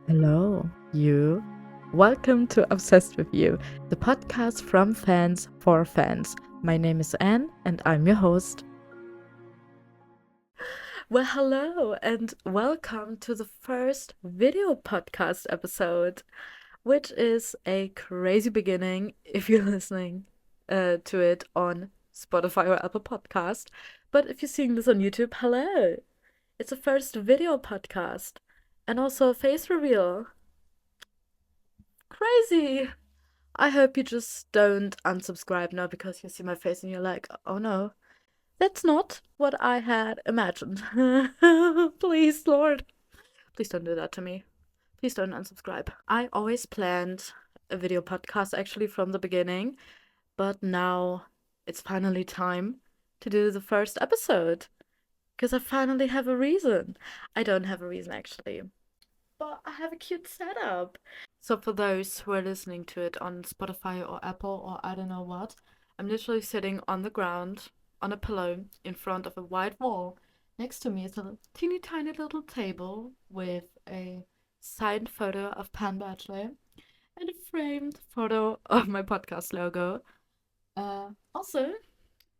Hello, you. Welcome to Obsessed with You, the podcast from fans for fans. My name is Anne, and I'm your host. Well, hello, and welcome to the first video podcast episode, which is a crazy beginning if you're listening to it on Spotify or Apple Podcast. But if you're seeing this on YouTube, hello. It's a first video podcast and also a face reveal. Crazy. I hope you just don't unsubscribe now because you see my face and you're like, oh no, that's not what I had imagined. Please, Lord. Please don't do that to me. Please don't unsubscribe. I always planned a video podcast actually from the beginning, but now it's finally time to do the first episode because I finally have a reason. I don't have a reason actually, but I have a cute setup. So for those who are listening to it on Spotify or Apple or I don't know what, I'm literally sitting on the ground on a pillow in front of a white wall. Next to me is a teeny tiny little table with a signed photo of Pan Bachelor and a framed photo of my podcast logo. Also,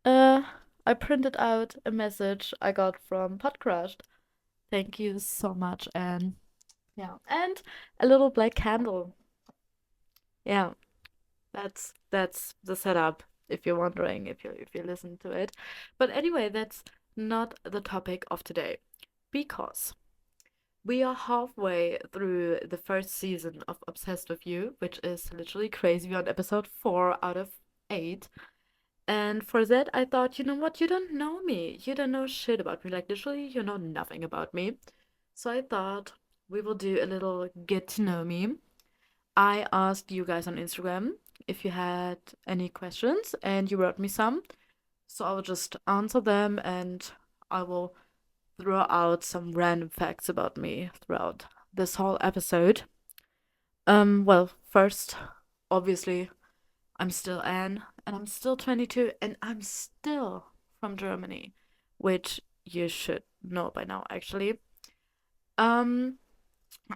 uh, I printed out a message I got from Podcrushed. Thank you so much, Anne. Yeah, and a little black candle. Yeah, that's the setup. If you're wondering, if you listen to it, but anyway, that's not the topic of today, because we are halfway through the first season of Obsessed with You, which is literally crazy. We're on episode 4 out of 8. And for that, I thought, you know what? You don't know me. You don't know shit about me. Like, literally, you know nothing about me. So I thought we will do a little get to know me. I asked you guys on Instagram if you had any questions, and you wrote me some. So I will just answer them, and I will throw out some random facts about me throughout this whole episode. Well, first, obviously, I'm still Anne, and I'm still 22, and I'm still from Germany, which you should know by now, actually. Um,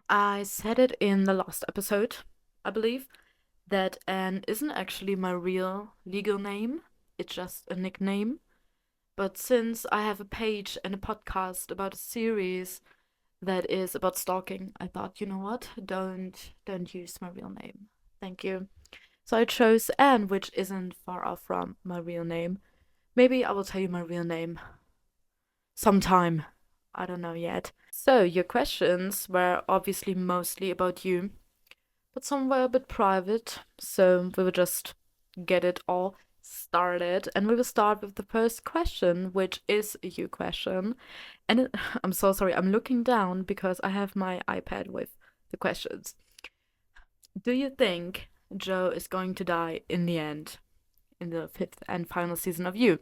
I said it in the last episode, I believe, that Anne isn't actually my real legal name. It's just a nickname. But since I have a page and a podcast about a series that is about stalking, I thought, you know what? Don't use my real name. Thank you. So I chose Anne, which isn't far off from my real name. Maybe I will tell you my real name sometime. I don't know yet. So your questions were obviously mostly about you, but some were a bit private. So we will just get it all started. And we will start with the first question, which is a you question. And I'm so sorry, I'm looking down because I have my iPad with the questions. Do you think Joe is going to die in the end, in the fifth and final season of You?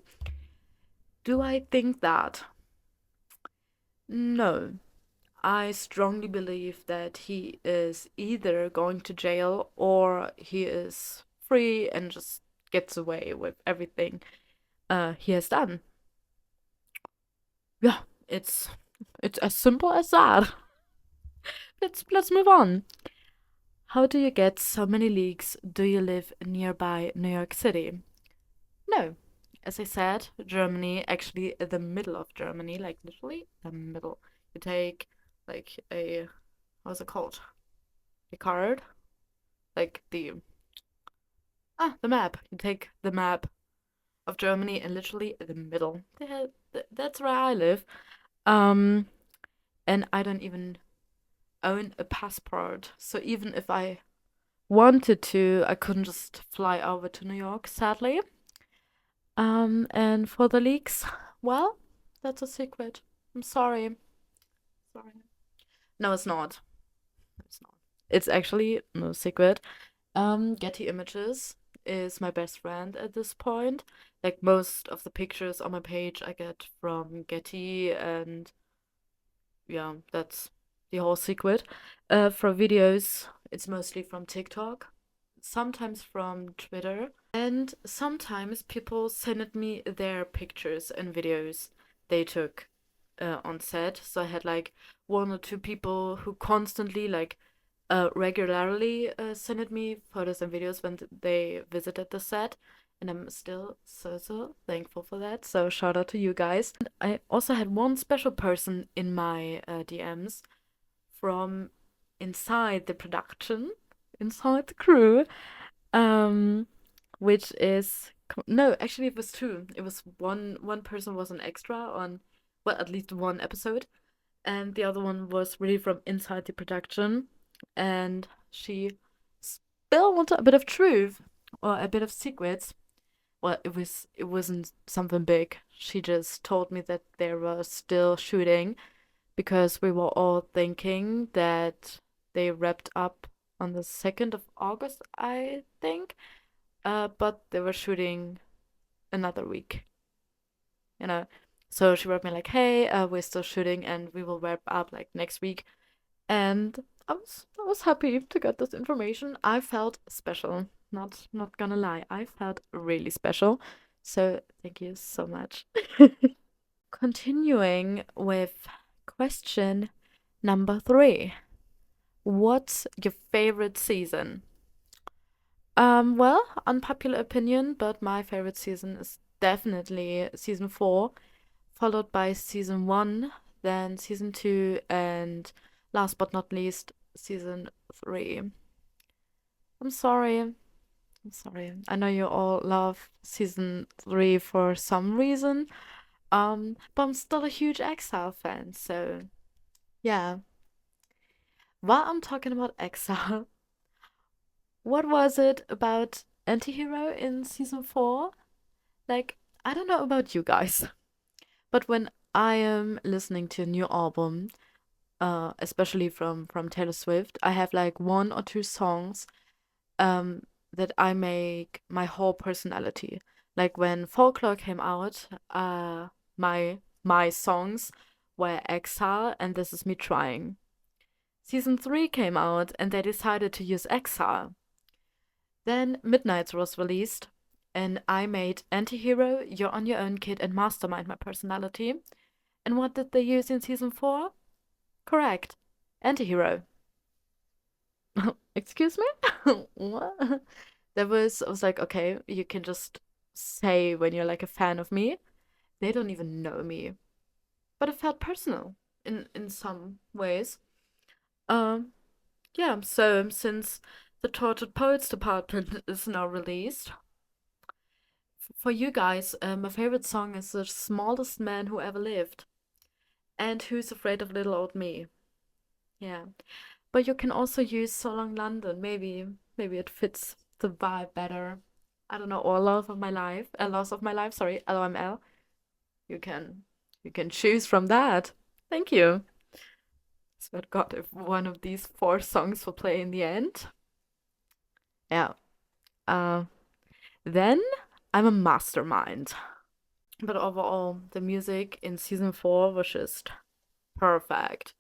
Do I think that? No. I strongly believe that he is either going to jail or he is free and just gets away with everything he has done. Yeah, it's as simple as that. Let's move on. How do you get so many leaks? Do you live nearby New York City? No. As I said, Germany, actually the middle of Germany, like literally the middle. You take like a, what's it called? A card? Like the map. You take the map of Germany and literally the middle. That's where I live. Um, and I don't even own a passport. So even if I wanted to, I couldn't just fly over to New York, sadly. And for the leaks, well, that's a secret. I'm sorry. Sorry. No, it's not. It's not. It's actually no secret. Getty Images is my best friend at this point. Like most of the pictures on my page I get from Getty, and yeah, that's the whole secret. For videos, it's mostly from TikTok, sometimes from Twitter, and sometimes people send me their pictures and videos they took on set. So I had like one or two people who constantly like regularly sending me photos and videos when they visited the set, and I'm still so thankful for that. So shout out to you guys. And I also had one special person in my DMs from inside the production, inside the crew, um, which is no, actually it was two. It was one person was an extra on, well, at least one episode, and the other one was really from inside the production, and she spilled a bit of truth or a bit of secrets. Well, it wasn't something big. She just told me that they were still shooting because we were all thinking that they wrapped up on the 2nd of August, I think. But they were shooting another week, you know. So she wrote me like, "Hey, we're still shooting, and we will wrap up like next week." And I was happy to get this information. I felt special. Not gonna lie, I felt really special. So thank you so much. Continuing with question number 3. What's your favorite season? Well, unpopular opinion, but my favorite season is definitely season 4, followed by season 1, then season 2, and last but not least, season 3. I'm sorry. I'm sorry. I know you all love season 3 for some reason. But I'm still a huge Exile fan, so yeah. While I'm talking about Exile, what was it about Antihero in season 4? Like, I don't know about you guys, but when I am listening to a new album, especially from Taylor Swift, I have like one or two songs um that I make my whole personality. Like when Folklore came out, my songs were Exile and This Is Me Trying. Season 3 came out and they decided to use Exile. Then Midnights was released, and I made Antihero, You're on Your Own Kid, and Mastermind my personality. And what did they use in season 4? Correct. Antihero. Excuse me? What? I was like, okay, you can just say when you're like a fan of me. They don't even know me. But it felt personal in some ways. Um, yeah, so since the Tortured Poets Department is now released, for you guys, my favorite song is The Smallest Man Who Ever Lived and Who's Afraid of Little Old Me. Yeah. But you can also use So Long London. Maybe it fits the vibe better. I don't know, or Loss of My Life, sorry, LOML. You can choose from that. Thank you. Swear to God, if one of these 4 songs will play in the end. Yeah. Uh then I'm a mastermind. But overall, the music in season 4 was just perfect.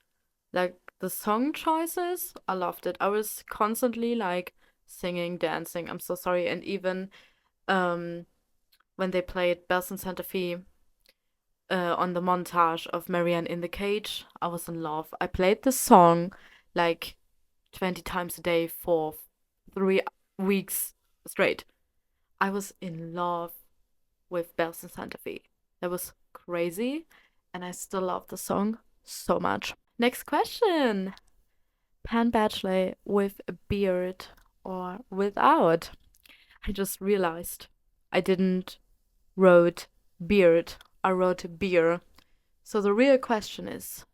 Like the song choices, I loved it. I was constantly like singing, dancing. I'm so sorry. And even um when they played Bells in Santa Fe on the montage of Marianne in the Cage, I was in love. I played this song like 20 times a day for 3 weeks straight. I was in love with Bells in Santa Fe. That was crazy, and I still love the song so much. Next question. Pan Badgley with a beard or without? I just realized I didn't wrote beard. I wrote beer. So the real question is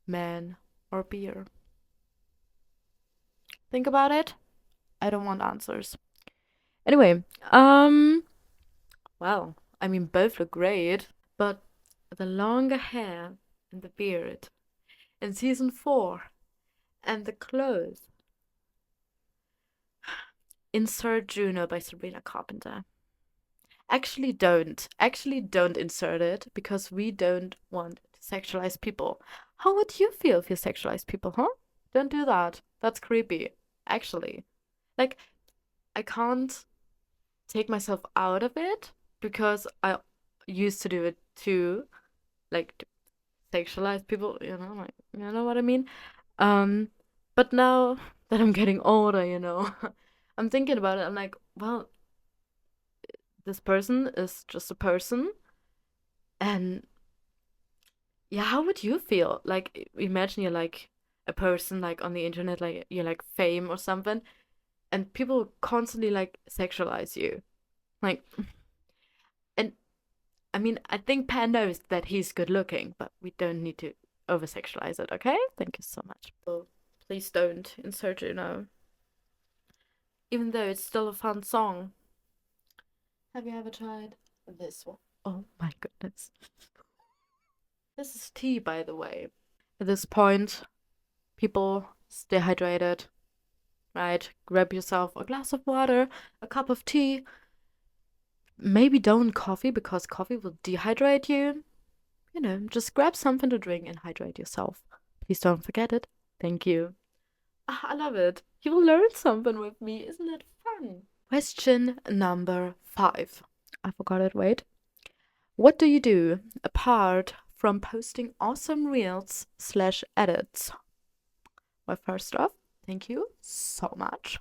man or beer? Think about it. I don't want answers. Anyway, well, I mean both look great, but the longer hair and the beard in season 4 and the clothes. Insert Juno by Sabrina Carpenter. Actually don't insert it because we don't want to sexualize people. How would you feel if you sexualize people, huh? Don't do that. That's creepy. Actually. Like, I can't take myself out of it because I used to do it too. Like, to sexualize people, like, you know what I mean? Um, But now that I'm getting older, I'm thinking about it. I'm like, well, this person is just a person. And yeah, how would you feel? Like, imagine you're like a person like on the internet, like you're like fame or something, and people constantly like sexualize you. Like, and I mean, I think Pan knows that he's good looking, but we don't need to over sexualize it, okay? Thank you so much. So please don't insert, even though it's still a fun song. Have you ever tried this one? Oh my goodness. This is tea, by the way. At this point, people stay hydrated, right? Grab yourself a glass of water, a cup of tea. Maybe don't coffee because coffee will dehydrate you. Just grab something to drink and hydrate yourself. Please don't forget it. Thank you. I love it. You will learn something with me. Isn't that fun? Question number 5. I forgot it. Wait. What do you do apart from posting awesome reels/edits? Well, first off, thank you so much.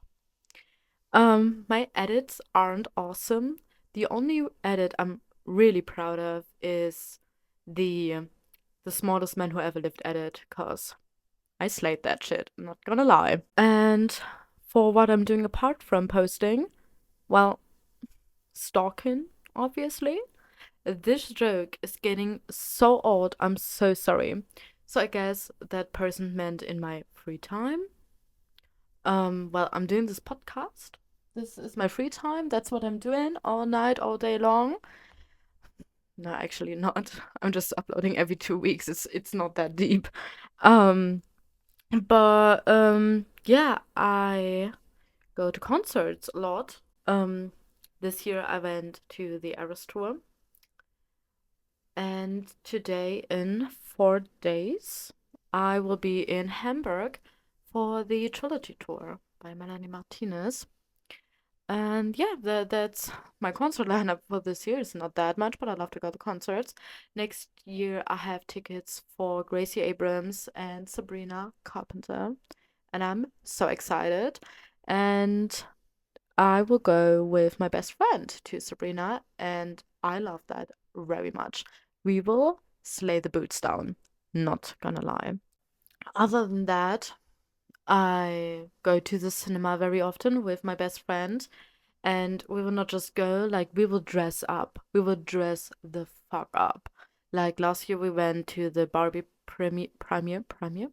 My edits aren't awesome. The only edit I'm really proud of is the smartest man who ever lived edit, cause I slayed that shit, I'm not gonna lie. And for what I'm doing apart from posting, well, stalking, obviously. This joke is getting so old, I'm so sorry. So I guess that person meant in my free time. Well, I'm doing this podcast. This is my free time. That's what I'm doing all night, all day long. No, actually not. I'm just uploading every 2 weeks. It's not that deep. But yeah, I go to concerts a lot. This year I went to the Eras tour, and today in 4 days I will be in Hamburg for the Trilogy tour by Melanie Martinez. And yeah, that's my concert lineup for this year. It's not that much, but I love to go to concerts. Next year, I have tickets for Gracie Abrams and Sabrina Carpenter, and I'm so excited. And I will go with my best friend to Sabrina, and I love that very much. We will slay the boots down, not gonna lie. Other than that, I go to the cinema very often with my best friend, and we will not just go, like, we will dress up. We will dress the fuck up. Like, last year we went to the Barbie premiere? To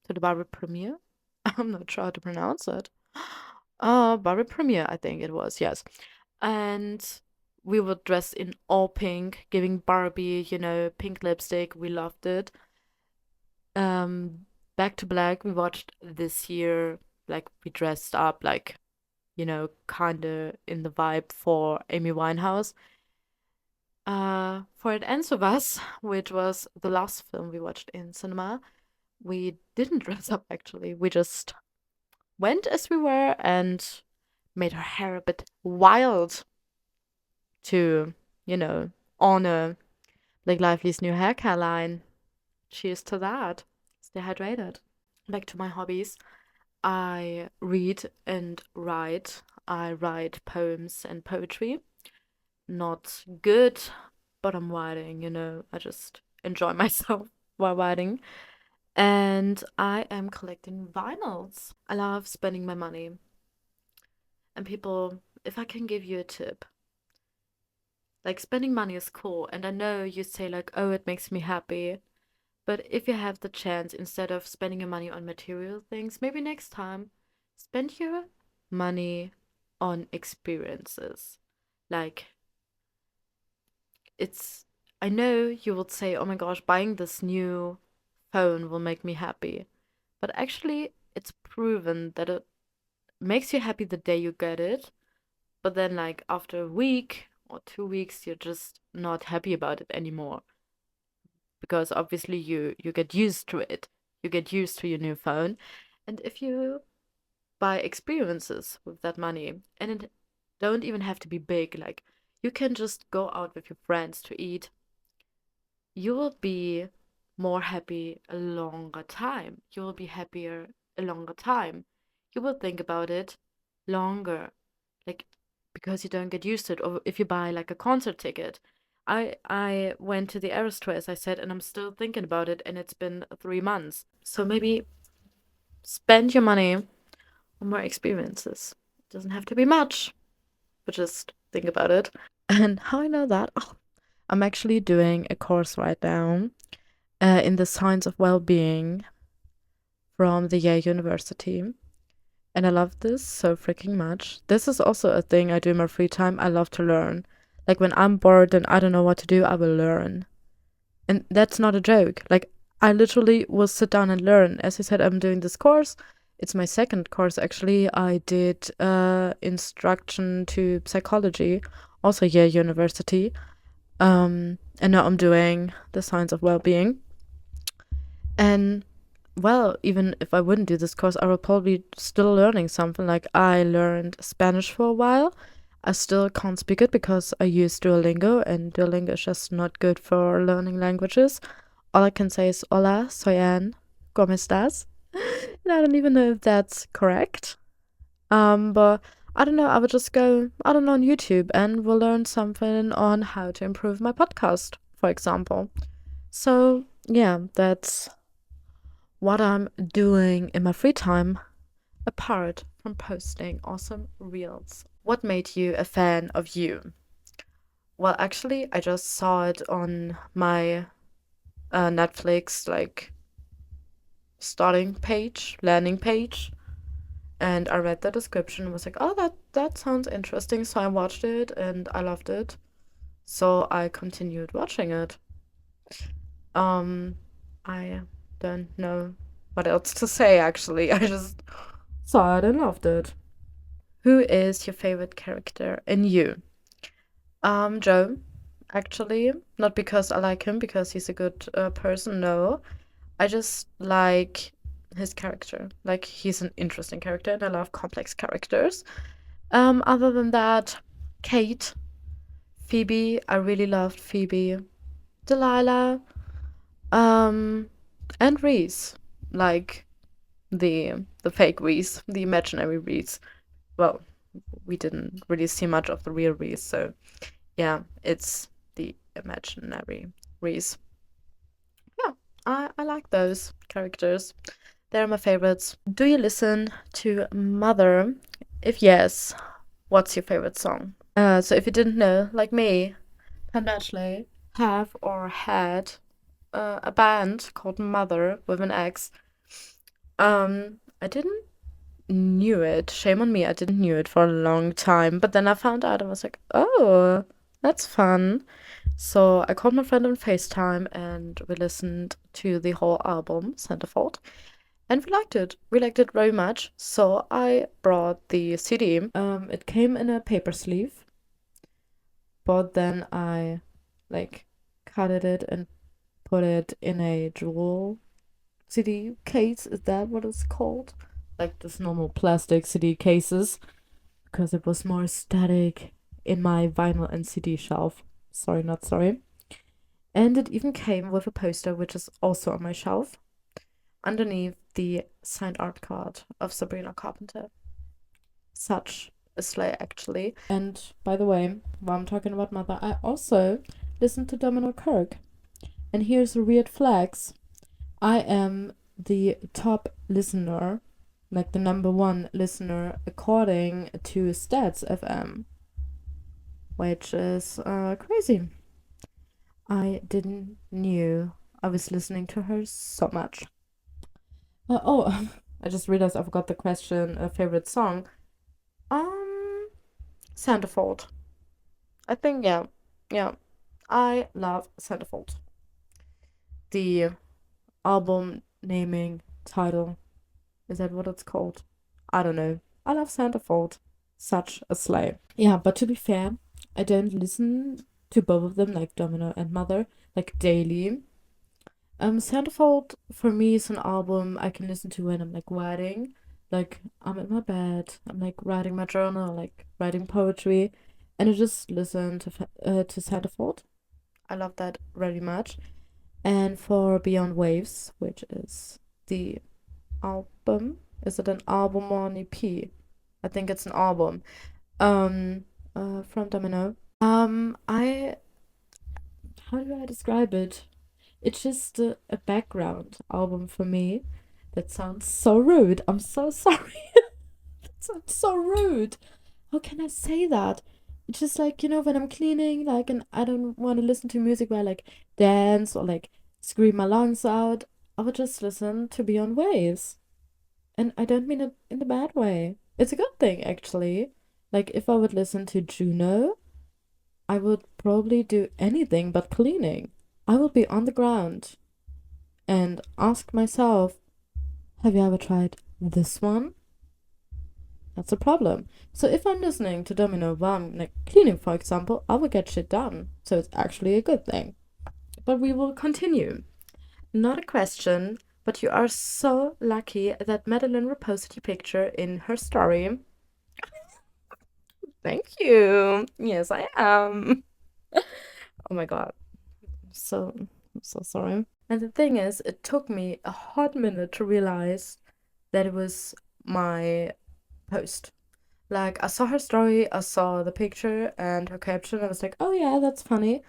the Barbie premiere? I'm not sure how to pronounce it. Barbie premiere, I think it was, yes. And we were dressed in all pink, giving Barbie, pink lipstick. We loved it. Back to Black, we watched this year. Like, we dressed up, like, kind of in the vibe for Amy Winehouse. For It Ends With Us, which was the last film we watched in cinema, we didn't dress up actually. We just went as we were and made our hair a bit wild to, honor Blake Lively's new hair care line. Cheers to that. Stay hydrated. Back to my hobbies. I read and write. I write poems and poetry. Not good, but I'm writing, I just enjoy myself while writing. And I am collecting vinyls. I love spending my money. And people, if I can give you a tip, like, spending money is cool. And I know you say, like, oh, it makes me happy. But if you have the chance, instead of spending your money on material things, maybe next time, spend your money on experiences. Like, I know you would say, oh my gosh, buying this new phone will make me happy. But actually, it's proven that it makes you happy the day you get it. But then, like, after a week or 2 weeks, you're just not happy about it anymore. Because obviously you get used to it. You get used to your new phone. And if you buy experiences with that money, and it don't even have to be big, like, you can just go out with your friends to eat, you will be more happy a longer time. You will be happier a longer time. You will think about it longer, like because you don't get used to it. Or if you buy like a concert ticket, I went to the Eras Tour, as I said, and I'm still thinking about it, and it's been 3 months. So maybe spend your money on more experiences. It doesn't have to be much, but just think about it. And how I know that? Oh, I'm actually doing a course right now in the science of well-being from the Yale University. And I love this so freaking much. This is also a thing I do in my free time. I love to learn. Like when I'm bored and I don't know what to do, I will learn. And that's not a joke. Like I literally will sit down and learn. As I said, I'm doing this course. It's my second course actually. I did instruction to psychology, also Yale University. And now I'm doing the science of well-being. And well, even if I wouldn't do this course, I would probably still learning something. Like I learned Spanish for a while. I still can't speak it because I use Duolingo, and Duolingo is just not good for learning languages. All I can say is hola, soy Anne, ¿cómo estás? And I don't even know if that's correct. But I don't know, I would just go, I don't know, on YouTube and we'll learn something on how to improve my podcast, for example. So yeah, that's what I'm doing in my free time, apart from posting awesome reels. What made you a fan of you? Well, actually, I just saw it on my Netflix like starting page, landing page, and I read the description and was like, oh, that sounds interesting. So I watched it and I loved it. So I continued watching it. I don't know what else to say actually. I just saw it and loved it. Who is your favorite character in You? Joe, actually. Not because I like him, because he's a good person, no. I just like his character. Like, he's an interesting character, and I love complex characters. Other than that, Kate, Phoebe, I really loved Phoebe. Delilah, um, and Reese. Like, the fake Reese, the imaginary Reese. Well, we didn't really see much of the real Reese, so yeah, it's the imaginary Reese. Yeah, I like those characters. They're my favorites. Do you listen to Mother? If yes, what's your favorite song? So if you didn't know, like me, Pam actually have or had a band called Mother with an X. I didn't knew it. Shame on me, I didn't knew it for a long time. But then I found out and was like, oh, that's fun. So I called my friend on FaceTime and we listened to the whole album, Centerfold. And we liked it. We liked it very much. So I brought the CD. It came in a paper sleeve, but then I like cut it and put it in a jewel CD case. Is that what it's called? Like this normal plastic CD cases, because it was more static in my vinyl and CD shelf. Sorry, not sorry. And it even came with a poster, which is also on my shelf, underneath the signed art card of Sabrina Carpenter. Such a slay, actually. And by the way, while I'm talking about Mother, I also listened to Domino Kirk. And here's a weird flex. I am the top listener, like the number one listener, according to Stats FM, which is crazy. I didn't knew I was listening to her so much. Oh, I just realized I forgot the question. Favorite song? Centerfold. I think yeah. I love Centerfold. The album naming title, is that what it's called? I don't know. I love Centerfold. Such a slay. Yeah, but to be fair, I don't listen to both of them, like Domino and Mother, like daily. Centerfold for me is an album I can listen to when I'm like writing. Like I'm in my bed, I'm like writing my journal, like writing poetry, and I just listen to Centerfold. I love that very much. And for Beyond Waves, which is the album, is it an album or an EP? I think it's an album. From Domino. I how do I describe it? It's just a background album for me. That sounds so rude. I'm so sorry. That sounds so rude. How can I say that? It's just like, when I'm cleaning, like, and I don't want to listen to music where I like dance or like scream my lungs out. I would just listen to Beyond Waves. And I don't mean it in a bad way. It's a good thing, actually. Like, if I would listen to Juno, I would probably do anything but cleaning. I would be on the ground and ask myself, have you ever tried this one? That's a problem. So if I'm listening to Domino while I'm like cleaning, for example, I will get shit done. So it's actually a good thing. But we will continue. Not a question, but you are so lucky that Madeline reposted your picture in her story. Thank you. Yes, I am. Oh my god. I'm so sorry. And the thing is, it took me a hot minute to realize that it was my post. Like, I saw her story, I saw the picture and her caption. I was like, oh yeah, that's funny.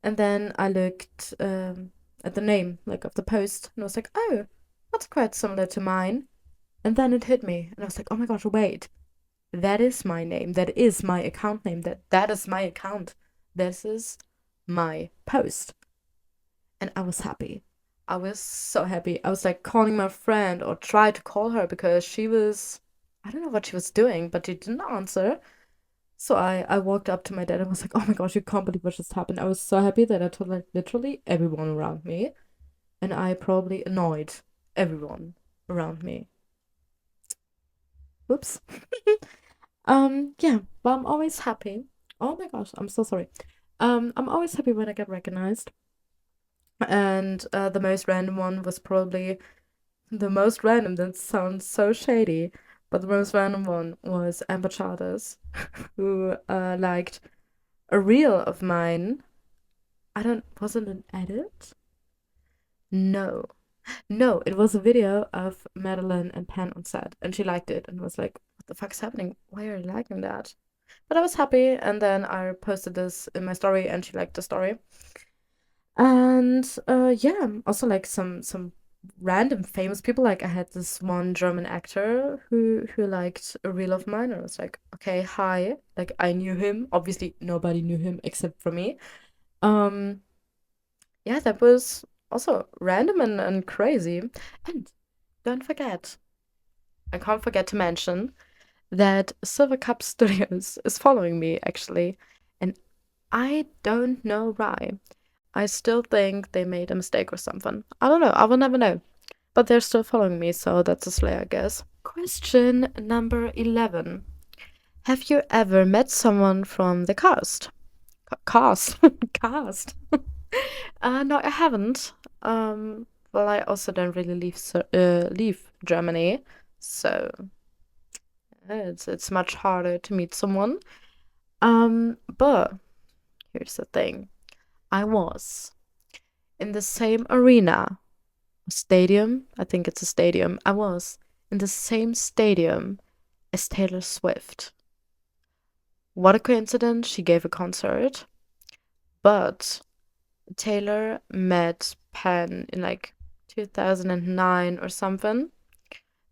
And then I looked at the name, like, of the post, and I was like, oh, that's quite similar to mine. And then it hit me, and I was like, oh my gosh, wait, that is my name. That is my account name. That is my account. This is my post. And I was happy. I was so happy. I was like calling my friend or tried to call her because I don't know what she was doing, but she didn't answer. So I walked up to my dad and was like, oh my gosh, you can't believe what just happened. I was so happy that I told like literally everyone around me. And I probably annoyed everyone around me. Whoops. Yeah, but I'm always happy. Oh my gosh, I'm so sorry. I'm always happy when I get recognized. And the most random one was probably the most random. That sounds so shady, but the most random one was Amber Charters, who liked a reel of mine. Was it an edit? No. No, it was a video of Madeline and Pan on set, and she liked it and was like, what the fuck is happening? Why are you liking that? But I was happy, and then I posted this in my story, and she liked the story. And yeah, also like some random famous people. Like I had this one German actor who liked a reel of mine, and I was like, okay, hi. Like I knew him. Obviously, nobody knew him except for me. Um, yeah, that was also random and crazy. And don't forget, I can't forget to mention that Silver Cup Studios is following me actually, and I don't know why. I still think they made a mistake or something. I don't know. I will never know. But they're still following me, so that's a slay, I guess. Question number 11. Have you ever met someone from the cast? Cast? Cast? No, I haven't. Well, I also don't really leave Germany, so it's much harder to meet someone. But here's the thing. I was in the same arena, stadium. I think it's a stadium. I was in the same stadium as Taylor Swift. What a coincidence. She gave a concert. But Taylor met Penn in like 2009 or something.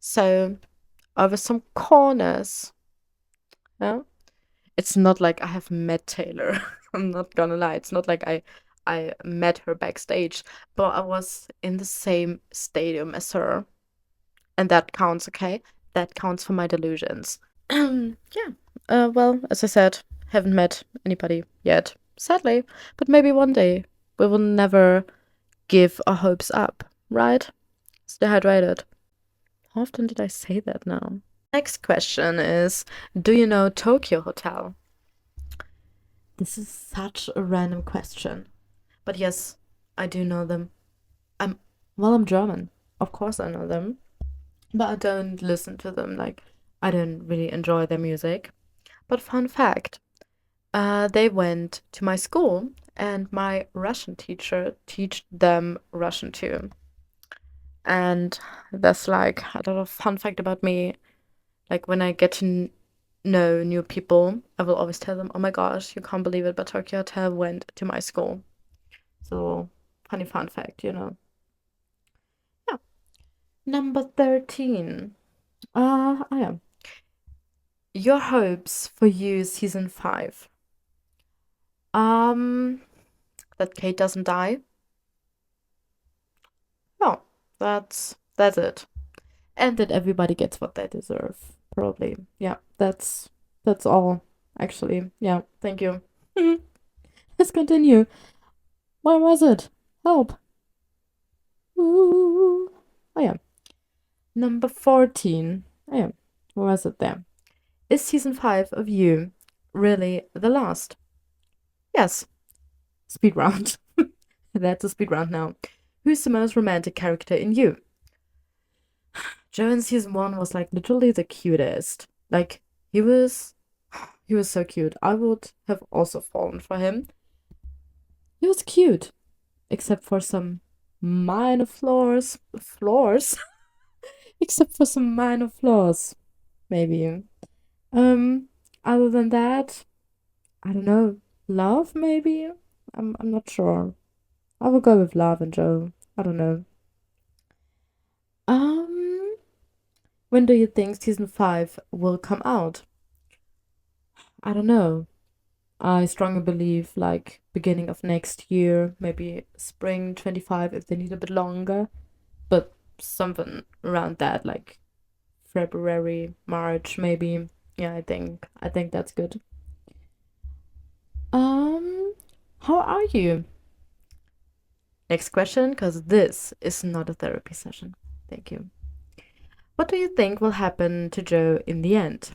So over some corners, yeah. It's not like I have met Taylor. I'm not gonna lie. It's not like I met her backstage, but I was in the same stadium as her. And that counts, okay? That counts for my delusions. Yeah. Well, as I said, haven't met anybody yet, sadly. But maybe one day we will never give our hopes up, right? Stay hydrated. How often did I say that now? Next question is, do you know Tokyo Hotel? This is such a random question. But yes, I do know them. I'm German. Of course I know them. But I don't listen to them. Like, I don't really enjoy their music. But fun fact, they went to my school and my Russian teacher teach them Russian too. And that's like a little fun fact about me. Like when I get to know new people, I will always tell them, "Oh my gosh, you can't believe it, but Tokyo Hotel went to my school." So funny fun fact, you know. Yeah. Number 13. I am. Your hopes for you season 5. Um, that Kate doesn't die. Oh, that's it. And that everybody gets what they deserve. Probably. Yeah, that's all. Actually. Yeah, thank you. Let's continue. Where was it? Help. Ooh. Oh yeah. Number 14. Oh yeah. Where was it there? Is season 5 of You really the last? Yes. Speed round. That's a speed round now. Who's the most romantic character in You? Joe in season 1 was like literally the cutest. Like he was so cute. I would have also fallen for him. He was cute, except for some minor flaws. Flaws? Except for some minor flaws, maybe. Um, Other than that, I don't know. Love, maybe? I'm not sure. I will go with Love and Joe. I don't know. Um, when do you think season 5 will come out? I don't know. I strongly believe like beginning of next year, maybe spring 25 if they need a bit longer, but something around that, like February, March, maybe. Yeah, I think that's good. Um, how are you? Next question, because this is not a therapy session. Thank you. What do you think will happen to Joe in the end?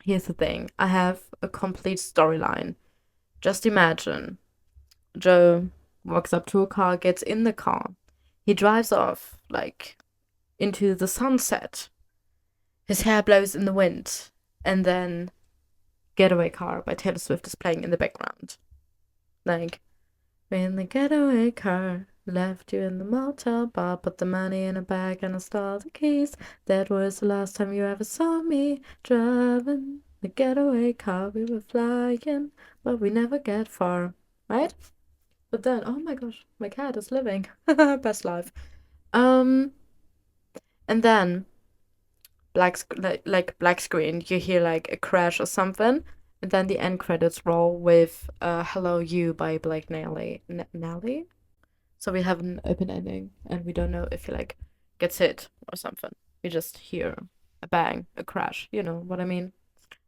Here's the thing, I have a complete storyline. Just imagine Joe walks up to a car, gets in the car. He drives off, like, into the sunset. His hair blows in the wind. And then Getaway Car by Taylor Swift is playing in the background. Like, when the getaway car left you in the motel bar, put the money in a bag and I stole the keys. That was the last time you ever saw me driving the getaway car. We were flying, but we never get far. Right? But then, oh my gosh, my cat is living. Best life. Um, and then like black screen, you hear like a crash or something, and then the end credits roll with "Hello You" by Blake Nelly. So we have an open ending, and we don't know if he like gets hit or something. We just hear a bang, a crash. You know what I mean?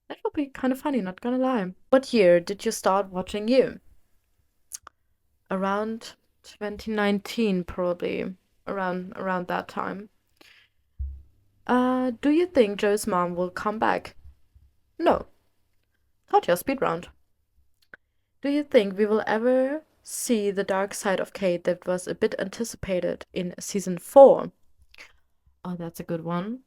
That would be kind of funny, not gonna lie. What year did you start watching You? Around 2019, probably around that time. Do you think Joe's mom will come back? No. Thought speed round. Do you think we will ever see the dark side of Kate that was a bit anticipated in season 4? Oh, that's a good one.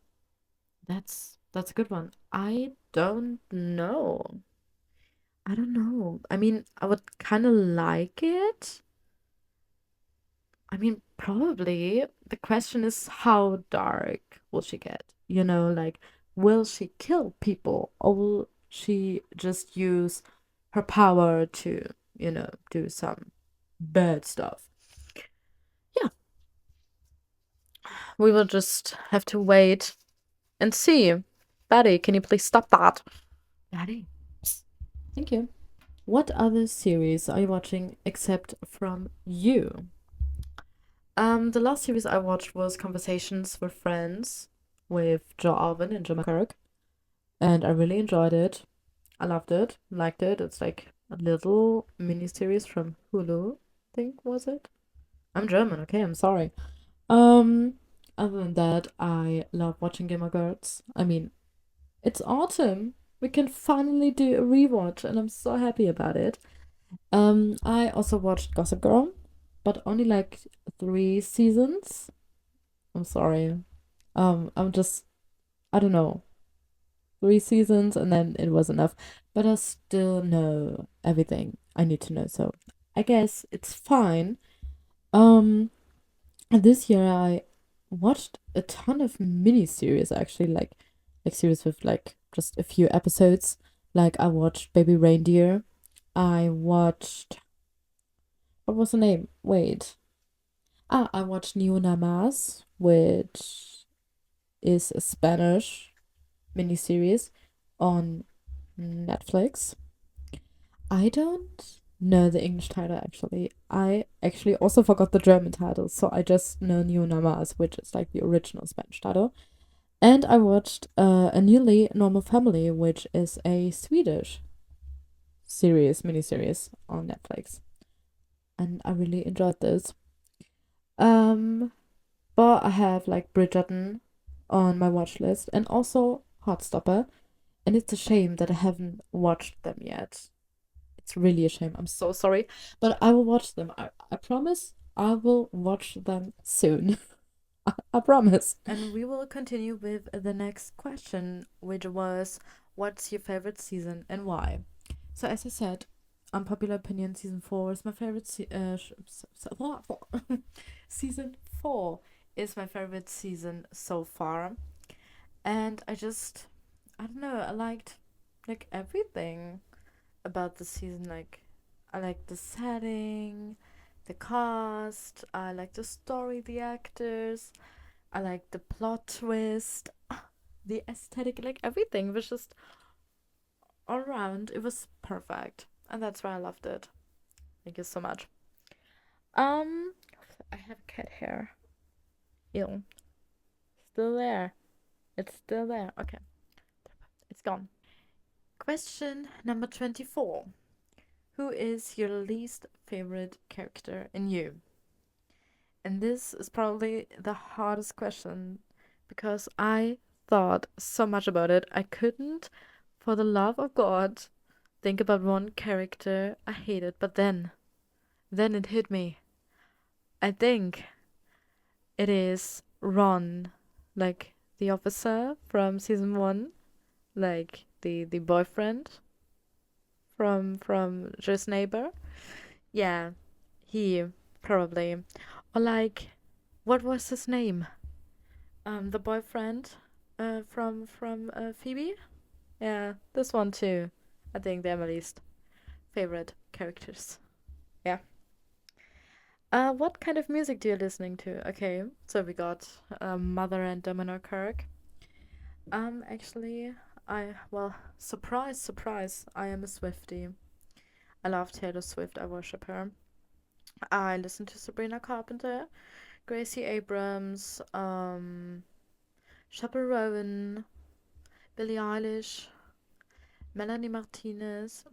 That's a good one. I don't know. I don't know. I mean, I would kind of like it. I mean, probably. The question is, how dark will she get? You know, like, will she kill people or will she just use her power to, do some bad stuff? Yeah, we will just have to wait and see. Betty, can you please stop that? Betty, thank you. What other series are you watching except from You? The last series I watched was Conversations with Friends with Joe Alvin and Joe McCurk, and I really enjoyed it. I loved it, liked it. It's like a little mini series from Hulu, I think was it? I'm German, okay, I'm sorry. Um, Other than that, I love watching Gamer Girls. I mean, it's autumn. We can finally do a rewatch, and I'm so happy about it. I also watched Gossip Girl, but only like 3 seasons. I'm sorry. I don't know, 3 seasons and then it was enough. But I still know everything I need to know, so I guess it's fine. Um, and this year I watched a ton of miniseries actually, like series with like just a few episodes. Like I watched Baby Reindeer. I watched what was the name? Wait. Ah, I watched Ni Una Más, which is a Spanish miniseries on Netflix. I don't know the English title actually. I actually also forgot the German title, so I just know New Namas, which is like the original Spanish title. And I watched A Nearly Normal Family, which is a Swedish miniseries on Netflix. And I really enjoyed this. Um, but I have like Bridgerton on my watch list and also Heartstopper. And it's a shame that I haven't watched them yet. It's really a shame. I'm so sorry. But I will watch them. I promise I will watch them soon. I promise. And we will continue with the next question, which was what's your favorite season and why? So, as I said, unpopular opinion, season 4 is my favorite. Season 4 is my favorite season so far. And I don't know, I liked like everything about the season. Like, I like the setting, the cast, I like the story, the actors, I like the plot twist, the aesthetic, like everything was just all around. It was perfect, and that's why I loved it. Thank you so much. Um, I have cat hair. Ew, still there. It's still there. Okay, it's gone. Question number 24. Who is your least favorite character in You? And this is probably the hardest question because I thought so much about it. I couldn't, for the love of God, think about one character I hated. But then it hit me. I think it is Ron, like the officer from season 1, like the boyfriend from Joe's neighbor. Yeah, he probably. Or like, what was his name? The boyfriend, from Phoebe. Yeah, this one too. I think they're my least favorite characters. Yeah. What kind of music do you listening to? Okay, so we got Mother and Domino Kirk. Actually, surprise, surprise, I am a Swiftie. I love Taylor Swift. I worship her. I listen to Sabrina Carpenter, Gracie Abrams, Chappell Rowan, Billie Eilish, Melanie Martinez.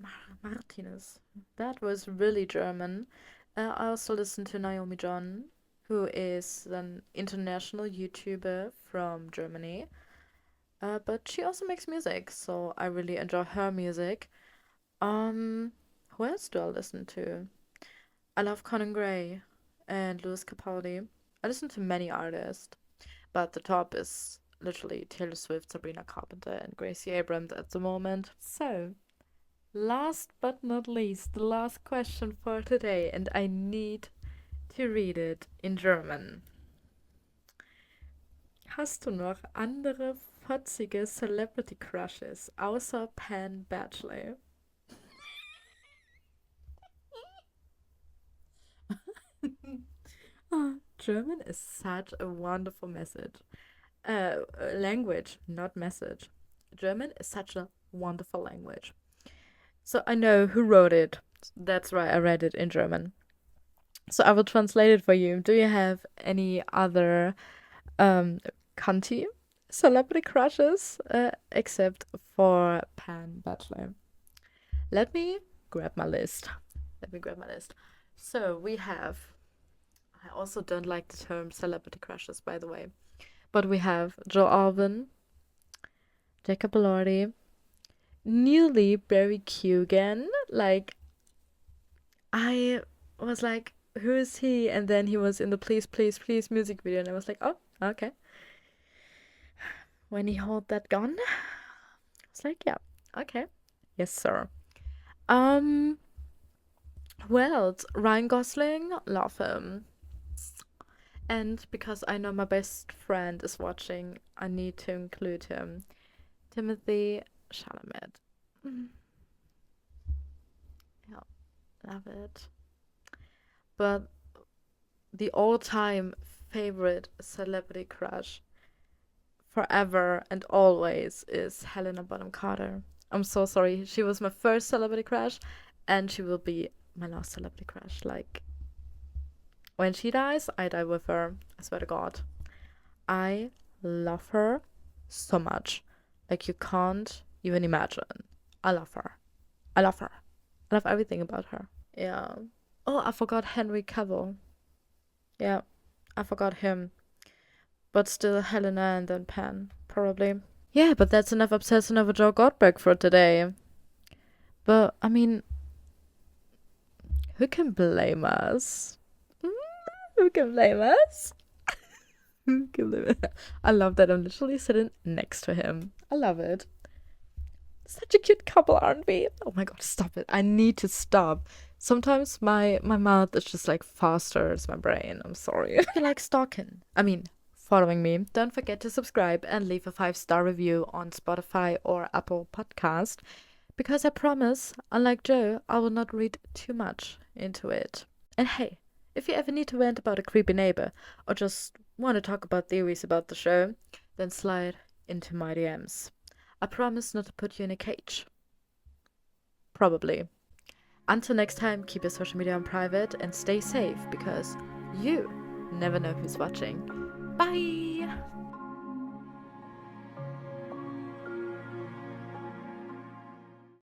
Martinez. That was really German. I also listen to Naomi John, who is an international YouTuber from Germany. But she also makes music, so I really enjoy her music. Um, who else do I listen to? I love Conan Gray and Louis Capaldi. I listen to many artists, but the top is literally Taylor Swift, Sabrina Carpenter, and Gracie Abrams at the moment. So, last but not least, the last question for today, and I need to read it in German. Hast du noch andere fotzige Celebrity Crushes außer Pan Badgley? German is such a wonderful language, not message. German is such a wonderful language. So I know who wrote it. That's why I read it in German. So I will translate it for you. Do you have any other Kanti celebrity crushes except for Pan Bachelor? Let me grab my list. So we have. I also don't like the term celebrity crushes, by the way. But we have Joe Alvin, Jacob Elordi, newly Barry Keoghan. Like, I was like, who is he? And then he was in the Please, Please, Please music video, and I was like, oh, okay. When he held that gun, I was like, yeah, okay. Yes, sir. Um, Who else? Ryan Gosling, love him. And because I know my best friend is watching, I need to include him. Timothy Chalamet. Mm, yeah, love it. But the all-time favorite celebrity crush forever and always is Helena Bonham Carter. I'm so sorry. She was my first celebrity crush, and she will be my last celebrity crush. Like, when she dies, I die with her. I swear to God. I love her so much. Like, you can't even imagine. I love her. I love her. I love everything about her. Yeah. Oh, I forgot Henry Cavill. Yeah, I forgot him. But still Helena and then Pan, probably. Yeah, but that's enough obsession over Joe Goldberg for today. But, I mean, who can blame us? Who can blame us? Who can blame us? I love that I'm literally sitting next to him. I love it. Such a cute couple, aren't we? Oh my god, stop it. I need to stop. Sometimes my mouth is just like faster as my brain. I'm sorry. If you like stalking, following me, don't forget to subscribe and leave a 5-star review on Spotify or Apple Podcast. Because I promise, unlike Joe, I will not read too much into it. And hey, if you ever need to vent about a creepy neighbor or just want to talk about theories about the show, then slide into my DMs. I promise not to put you in a cage. Probably. Until next time, keep your social media on private and stay safe because you never know who's watching. Bye!